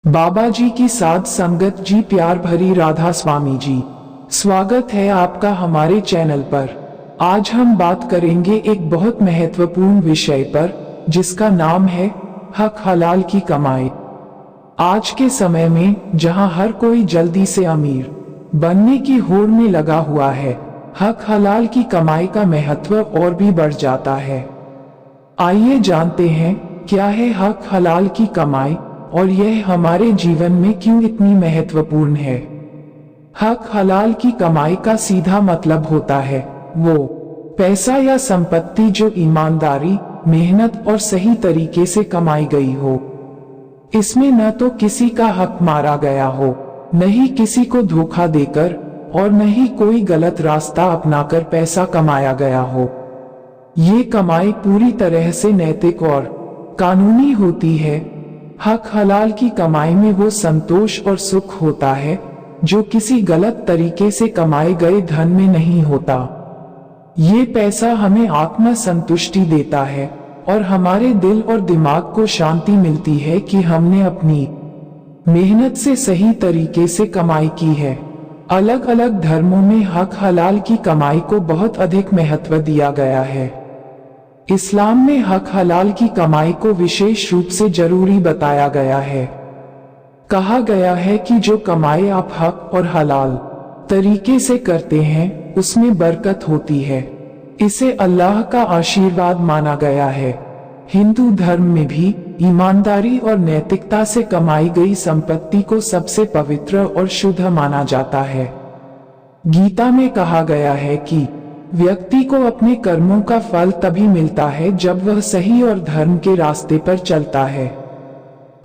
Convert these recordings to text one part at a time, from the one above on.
बाबा जी की साध संगत जी, प्यार भरी राधा स्वामी जी, स्वागत है आपका हमारे चैनल पर। आज हम बात करेंगे एक बहुत महत्वपूर्ण विषय पर, जिसका नाम है हक हलाल की कमाई। आज के समय में जहां हर कोई जल्दी से अमीर बनने की होड़ में लगा हुआ है, हक हलाल की कमाई का महत्व और भी बढ़ जाता है। आइए जानते हैं क्या है हक हलाल की कमाई और यह हमारे जीवन में क्यों इतनी महत्वपूर्ण है। हक हलाल की कमाई का सीधा मतलब होता है वो पैसा या संपत्ति जो ईमानदारी, मेहनत और सही तरीके से कमाई गई हो। इसमें न तो किसी का हक मारा गया हो, न ही किसी को धोखा देकर और न ही कोई गलत रास्ता अपनाकर पैसा कमाया गया हो। ये कमाई पूरी तरह से नैतिक और कानूनी होती है। हक हलाल की कमाई में वो संतोष और सुख होता है जो किसी गलत तरीके से कमाए गए धन में नहीं होता। ये पैसा हमें आत्म संतुष्टि देता है और हमारे दिल और दिमाग को शांति मिलती है कि हमने अपनी मेहनत से सही तरीके से कमाई की है। अलग अलग धर्मों में हक हलाल की कमाई को बहुत अधिक महत्व दिया गया है। इस्लाम में हक हलाल की कमाई को विशेष रूप से जरूरी बताया गया है। कहा गया है कि जो कमाई आप हक और हलाल तरीके से करते हैं उसमें बरकत होती है। इसे अल्लाह का आशीर्वाद माना गया है। हिंदू धर्म में भी ईमानदारी और नैतिकता से कमाई गई संपत्ति को सबसे पवित्र और शुद्ध माना जाता है। गीता में कहा गया है कि व्यक्ति को अपने कर्मों का फल तभी मिलता है जब वह सही और धर्म के रास्ते पर चलता है।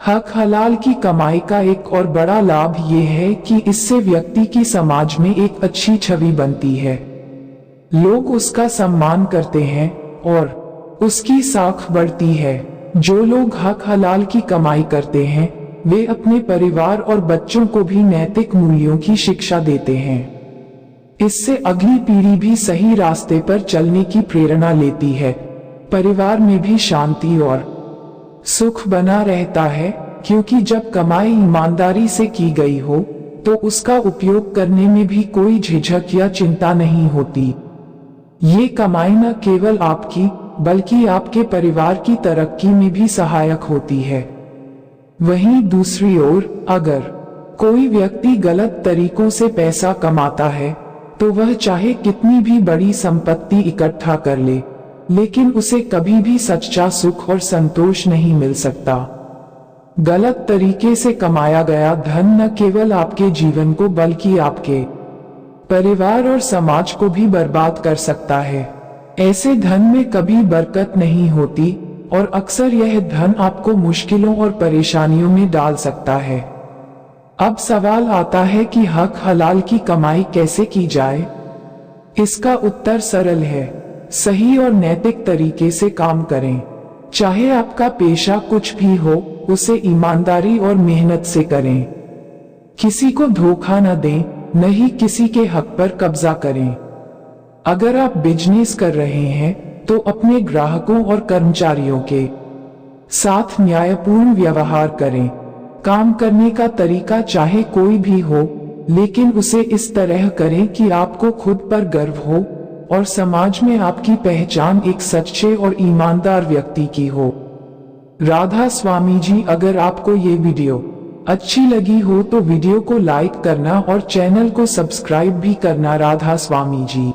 हक हलाल की कमाई का एक और बड़ा लाभ ये है कि इससे व्यक्ति की समाज में एक अच्छी छवि बनती है। लोग उसका सम्मान करते हैं और उसकी साख बढ़ती है। जो लोग हक हलाल की कमाई करते हैं वे अपने परिवार और बच्चों को भी नैतिक मूल्यों की शिक्षा देते हैं। इससे अगली पीढ़ी भी सही रास्ते पर चलने की प्रेरणा लेती है। परिवार में भी शांति और सुख बना रहता है, क्योंकि जब कमाई ईमानदारी से की गई हो तो उसका उपयोग करने में भी कोई झिझक या चिंता नहीं होती। ये कमाई न केवल आपकी बल्कि आपके परिवार की तरक्की में भी सहायक होती है। वहीं दूसरी ओर अगर कोई व्यक्ति गलत तरीकों से पैसा कमाता है तो वह चाहे कितनी भी बड़ी संपत्ति इकट्ठा कर ले, लेकिन उसे कभी भी सच्चा सुख और संतोष नहीं मिल सकता। गलत तरीके से कमाया गया धन न केवल आपके जीवन को बल्कि आपके परिवार और समाज को भी बर्बाद कर सकता है। ऐसे धन में कभी बरकत नहीं होती और अक्सर यह धन आपको मुश्किलों और परेशानियों में डाल सकता है। अब सवाल आता है कि हक हलाल की कमाई कैसे की जाए। इसका उत्तर सरल है, सही और नैतिक तरीके से काम करें। चाहे आपका पेशा कुछ भी हो, उसे ईमानदारी और मेहनत से करें। किसी को धोखा न दें, न ही किसी के हक पर कब्जा करें। अगर आप बिजनेस कर रहे हैं तो अपने ग्राहकों और कर्मचारियों के साथ न्यायपूर्ण व्यवहार करें। काम करने का तरीका चाहे कोई भी हो, लेकिन उसे इस तरह करें कि आपको खुद पर गर्व हो और समाज में आपकी पहचान एक सच्चे और ईमानदार व्यक्ति की हो। राधा स्वामी जी, अगर आपको ये वीडियो अच्छी लगी हो तो वीडियो को लाइक करना और चैनल को सब्सक्राइब भी करना। राधा स्वामी जी।